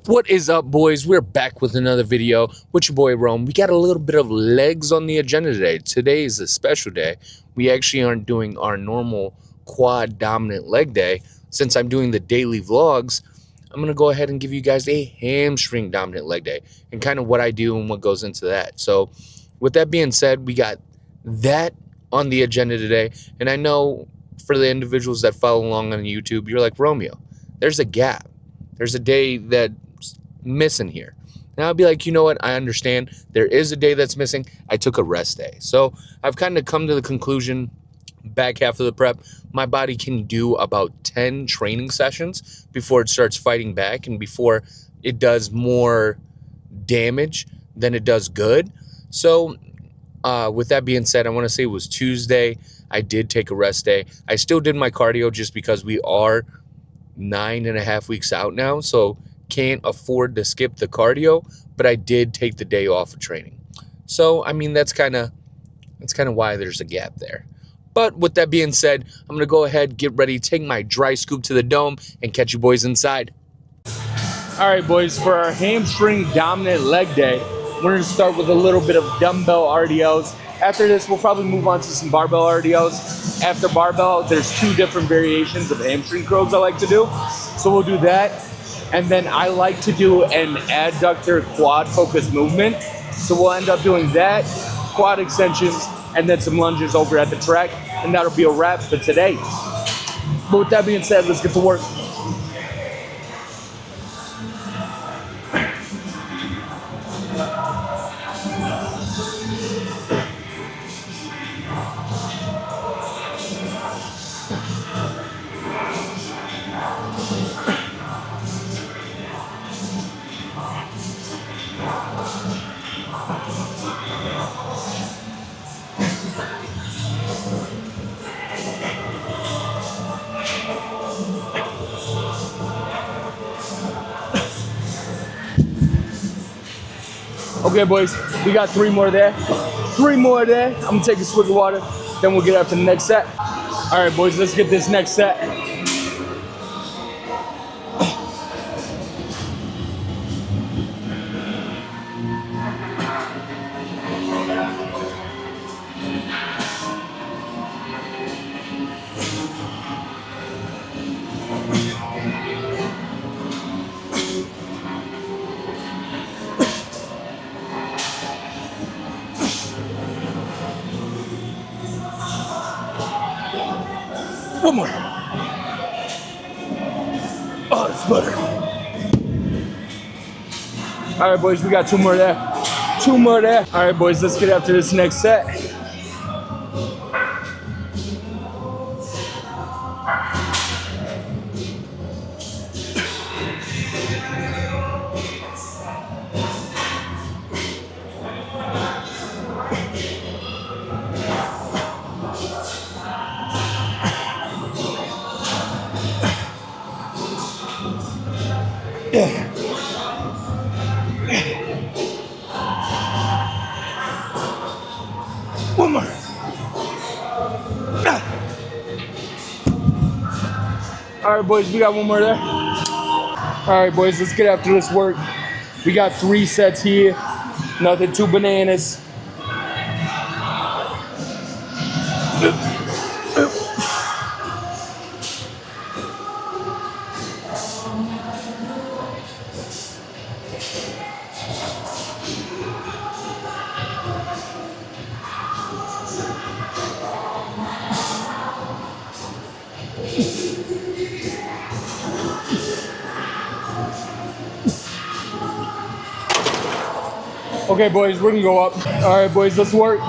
What is up, boys? We're back with another video with your boy Rome. We got a little bit of legs on the agenda today. Today is a special day. We actually aren't doing our normal quad dominant leg day. Since I'm doing the daily vlogs, I'm going to go ahead and give you guys a hamstring dominant leg day and kind of what I do and what goes into that. So with that being said, we got that on the agenda today. And I know for the individuals that follow along on YouTube, you're like, Romeo, there's a gap. There's a day that missing here. And I'll be like, you know what? I understand. There is a day that's missing. I took a rest day. So I've kind of come to the conclusion, back half of the prep, my body can do about 10 training sessions before it starts fighting back and before it does more damage than it does good. So with that being said, I want to say it was Tuesday. I did take a rest day. I still did my cardio just because we are 9.5 weeks out now. So can't afford to skip the cardio, but I did take the day off of training. So, I mean, that's kind of why there's a gap there. But with that being said, I'm going to go ahead, get ready, take my dry scoop to the dome, and catch you boys inside. All right, boys, for our hamstring dominant leg day, we're going to start with a little bit of dumbbell RDLs. After this, we'll probably move on to some barbell RDLs. After barbell, there's 2 different variations of hamstring curls I like to do. So we'll do that. And then I like to do an adductor quad focus movement. So we'll end up doing that, quad extensions, and then some lunges over at the track. And that'll be a wrap for today. But with that being said, let's get to work. Okay, boys, we got 3 more there. 3 more there. I'm gonna take a swig of water, then we'll get up to the next set. All right, boys, let's get this next set. One more. Oh, it's better. All right, boys, we got 2 more there. 2 more there. All right, boys, let's get after this next set. One more. All right, boys, we got 1 more there. All right, boys, let's get after this work. We got 3 sets here. Nothing too bananas. Okay, boys, we're gonna go up. All right, boys, let's work.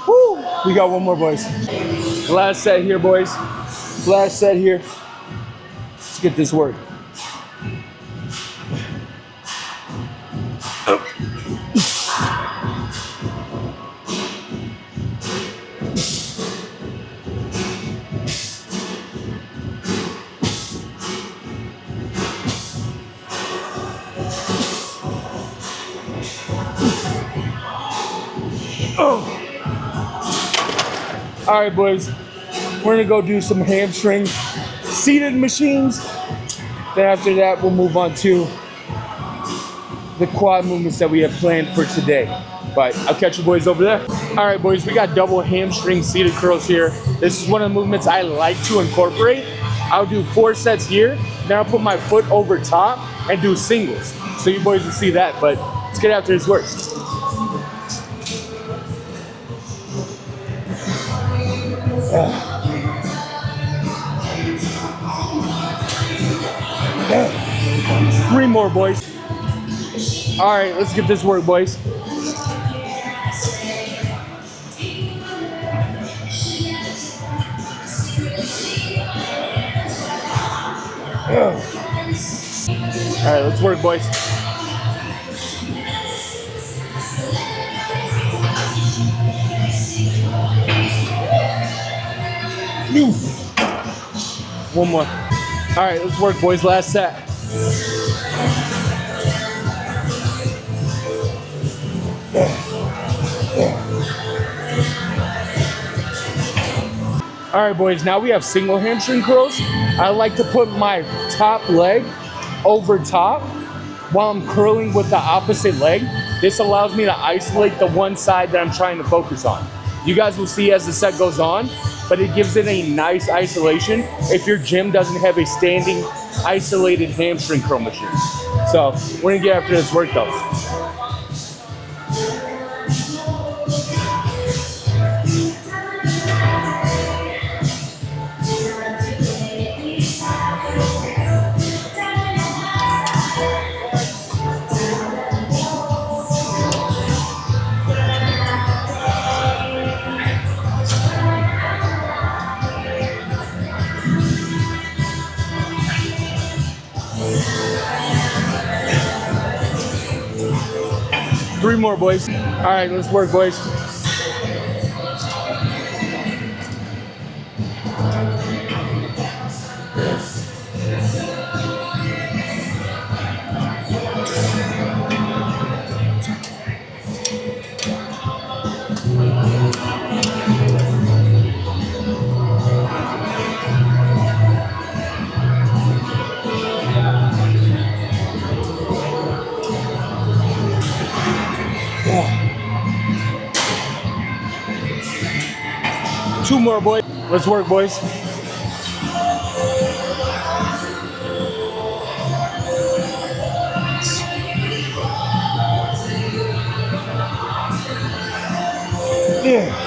Woo! We got 1 more, boys. Last set here, boys. Last set here. Let's get this work. All right, boys, we're gonna go do some hamstring seated machines. Then after that, we'll move on to the quad movements that we have planned for today. But I'll catch you boys over there. All right, boys, we got double hamstring seated curls here. This is one of the movements I like to incorporate. I'll do 4 sets here, then I'll put my foot over top and do singles. So you boys will see that, but let's get after this work. Three more, boys. All right, let's get this work, boys. All right, let's work, boys. One more. All right, let's work, boys. Last set. All right, boys, now we have single hamstring curls. I like to put my top leg over top while I'm curling with the opposite leg. This allows me to isolate the one side that I'm trying to focus on. You guys will see as the set goes on, but it gives it a nice isolation if your gym doesn't have a standing isolated hamstring curl machine. So we're gonna get after this work though. Three more, boys. All right, let's work, boys. Two more, boys. Let's work, boys. Yeah.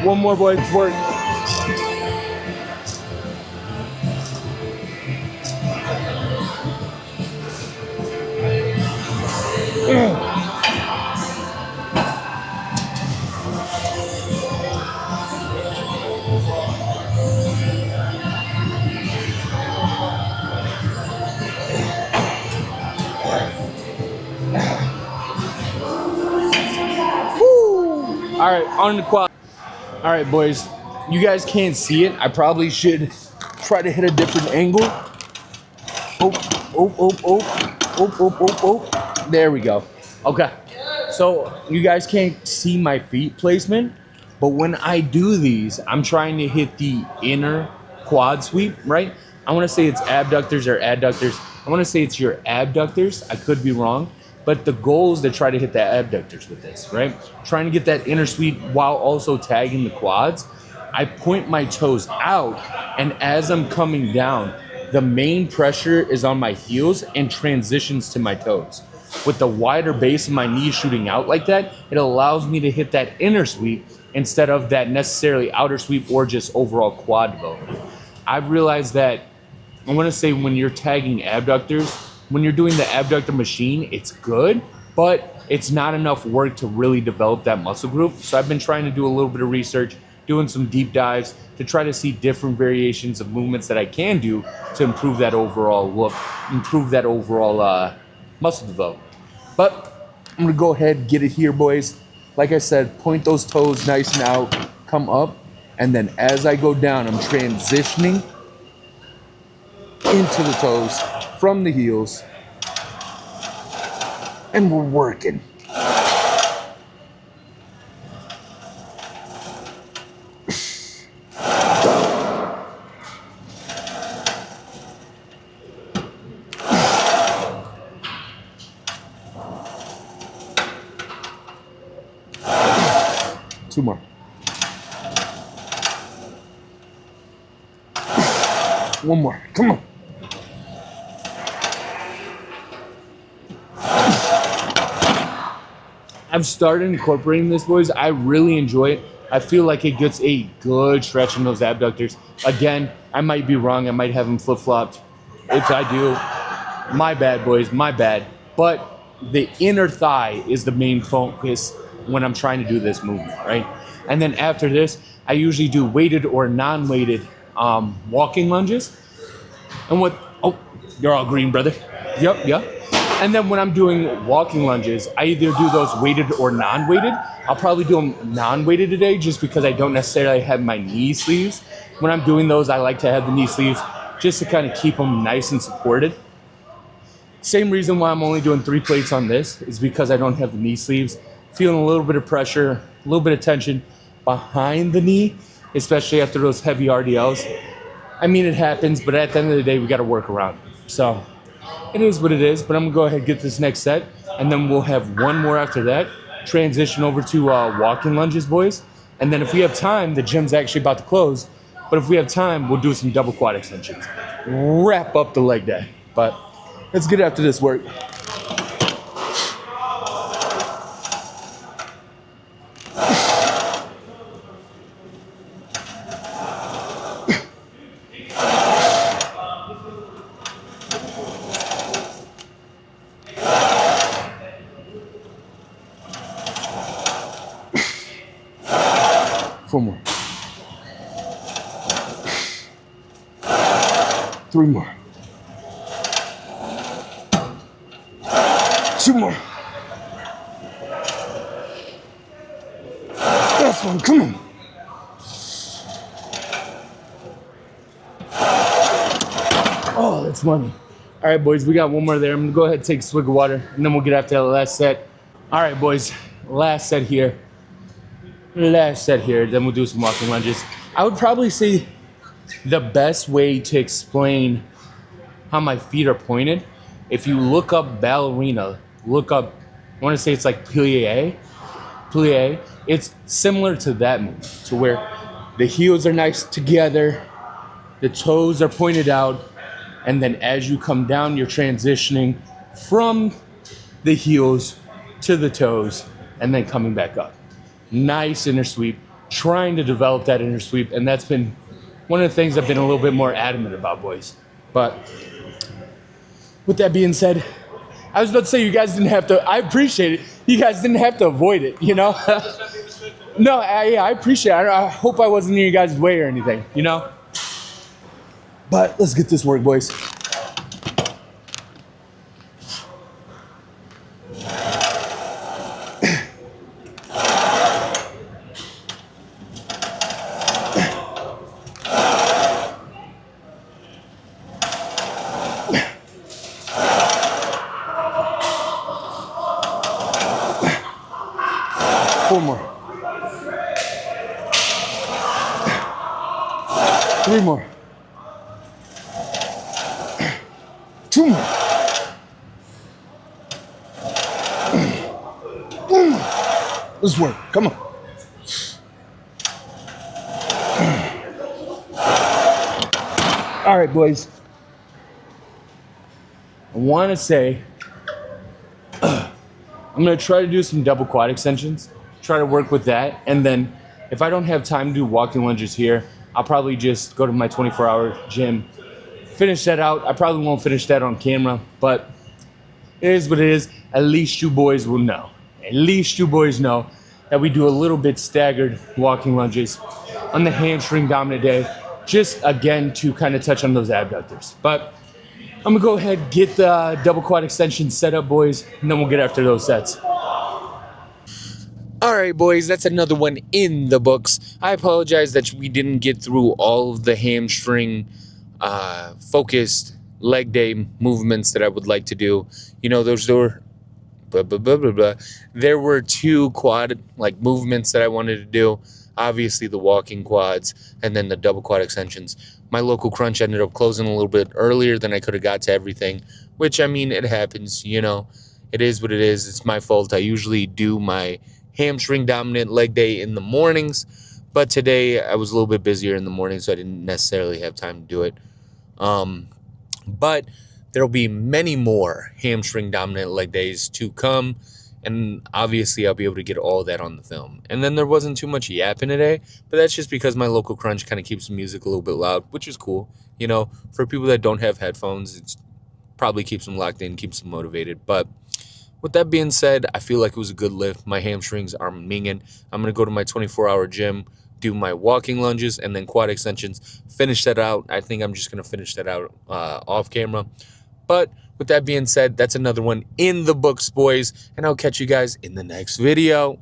One more, boys. Let's work. All right, on the quad. All right, boys, you guys can't see it. I probably should try to hit a different angle. Oh. There we go. Okay, so you guys can't see my feet placement, but when I do these, I'm trying to hit the inner quad sweep, right? I want to say it's abductors or adductors. I want to say it's your abductors. I could be wrong. But the goal is to try to hit the abductors with this, right? Trying to get that inner sweep while also tagging the quads. I point my toes out, and as I'm coming down, the main pressure is on my heels and transitions to my toes. With the wider base of my knees shooting out like that, it allows me to hit that inner sweep instead of that necessarily outer sweep or just overall quad development. I've realized that I want to say when you're tagging abductors, when you're doing the abductor machine, it's good, but it's not enough work to really develop that muscle group. So I've been trying to do a little bit of research, doing some deep dives to try to see different variations of movements that I can do to improve that overall look, improve that overall muscle development. But I'm gonna go ahead and get it here, boys. Like I said, point those toes nice and out, come up, and then as I go down, I'm transitioning into the toes from the heels, and we're working. Two more. One more. Come on. I've started incorporating this, boys. I really enjoy it. I feel like it gets a good stretch in those abductors. Again, I might be wrong. I might have them flip-flopped. If I do, my bad, boys, my bad. But the inner thigh is the main focus when I'm trying to do this movement, right? And then after this, I usually do weighted or non-weighted walking lunges. And what, oh, you're all green, brother. Yep. And then when I'm doing walking lunges, I either do those weighted or non-weighted. I'll probably do them non-weighted today just because I don't necessarily have my knee sleeves. When I'm doing those, I like to have the knee sleeves just to kind of keep them nice and supported. Same reason why I'm only doing 3 plates on this is because I don't have the knee sleeves. Feeling a little bit of pressure, a little bit of tension behind the knee, especially after those heavy RDLs. I mean, it happens, but at the end of the day, we got to work around it. So it is what it is, but I'm gonna go ahead and get this next set, and then we'll have one more after that, transition over to walking lunges, boys. And then if we have time, the gym's actually about to close, but if we have time, we'll do some double quad extensions. Wrap up the leg day. But let's get after this work. 4 more. 3 more. 2 more. Last one, come on. Oh, that's money. All right, boys, we got one more there. I'm gonna go ahead and take a swig of water, and then we'll get after that last set. All right, boys, last set here. Then we'll do some walking lunges. I would probably say the best way to explain how my feet are pointed, if you look up ballerina, look up, I want to say it's like plie, it's similar to that move, to where the heels are nice together, the toes are pointed out, and then as you come down, you're transitioning from the heels to the toes, and then coming back up. Nice inner sweep, trying to develop that inner sweep, and that's been one of the things I've been a little bit more adamant about, boys. But with that being said, I was about to say you guys didn't have to, I appreciate it, you guys didn't have to avoid it, you know? No, I appreciate it. I hope I wasn't in your guys' way or anything, you know? But let's get this work, boys. Four more. 3 more. 2 more. Let's work. Come on. All right, boys. I want to say I'm going to try to do some double quad extensions. Try to work with that, and then If I don't have time to do walking lunges here, I'll probably just go to my 24-hour gym, finish that out. I probably won't finish that on camera, but it is what it is. At least you boys will know. At least you boys know that we do a little bit staggered walking lunges on the hamstring dominant day, just again to kind of touch on those abductors. But I'm gonna go ahead, get the double quad extension set up, boys, and then we'll get after those sets. All right, boys, that's another one in the books. I apologize that we didn't get through all of the hamstring focused leg day movements that I would like to do. You know, those were blah, blah, blah, blah, blah. There were two quad like movements that I wanted to do. Obviously the walking quads and then the double quad extensions. My local crunch ended up closing a little bit earlier than I could have got to everything, which, I mean, it happens, you know. It is what it is. It's my fault. I usually do my hamstring dominant leg day in the mornings, but today I was a little bit busier in the morning, so I didn't necessarily have time to do it. But there'll be many more hamstring dominant leg days to come, and obviously I'll be able to get all that on the film. And then there wasn't too much yapping today, but that's just because my local crunch kind of keeps the music a little bit loud, which is cool. You know, for people that don't have headphones, it probably keeps them locked in, keeps them motivated. But with that being said, I feel like it was a good lift. My hamstrings are minging. I'm going to go to my 24-hour gym, do my walking lunges, and then quad extensions. Finish that out. I think I'm just going to finish that out off camera. But with that being said, that's another one in the books, boys. And I'll catch you guys in the next video.